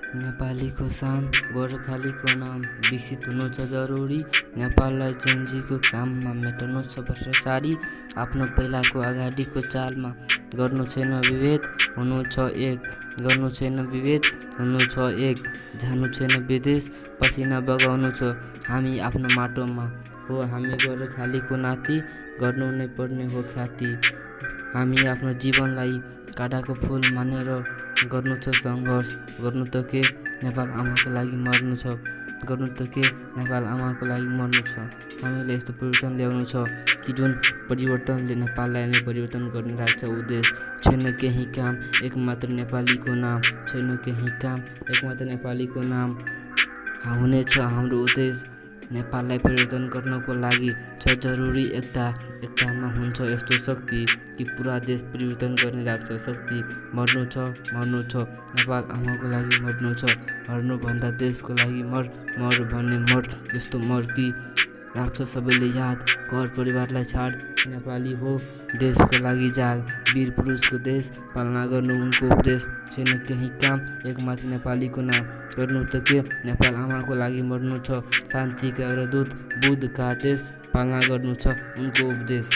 नेपालीको शान गोर्खालीको नाम विकसित हुनु छ जरुरी। नेपाललाई चेन्जीको काममा मेट्नु छ भ्रष्टाचारी। आफ्नो पहिलाको अगाडिको चालमा गर्नु छैन विभेद, हुनु छ एक। गर्नु छैन विभेद, हुनु छ एक। जानु छैन विदेश, पसिना बगाउनु छ हामी आफ्नो माटोमा हो। हामी गोर्खालीको नाति, गर्नु नै पर्ने हो ख्याति। हामी आफ्नो जीवनलाई काँडाको फुल मानेर गर्नु छ सङ्घर्ष। गर्नु त के नेपाल आमाको लागि मर्नु छ, गर्नु त के नेपाल आमाको लागि मर्नु छ। हामीले यस्तो परिवर्तन ल्याउनु छ कि जुन परिवर्तनले नेपाललाई नै परिवर्तन गर्न राख्छ उद्देश्य। छैन केही काम एक मात्र नेपालीको नाम, छैन केही काम एक मात्र नेपालीको नाम। हुनेछ हाम्रो उद्देश्य नेपाललाई परिवर्तन गर्नको लागि छ जरुरी एकता। एकतामा हुन्छ यस्तो शक्ति कि पुरा देश परिवर्तन गर्ने राख्छ शक्ति। मर्नु छ नेपाल आमाको लागि मर्नु छ। मर्नुभन्दा देशको लागि मर भन्ने मर। यस्तो मर कि राख्छ सबैले याद, घर परिवारलाई छाड। नेपाली हो देशको लागि जाग, वीर पुरुषको देश पालना गर्नु उनको उपदेश। छैन केही काम एक मात्र नेपालीको नाम, गर्नु त के नेपाल आमाको लागि मर्नु छ। शान्तिका अग्रदूत बुद्धका देश पालना गर्नु छ उनको उपदेश।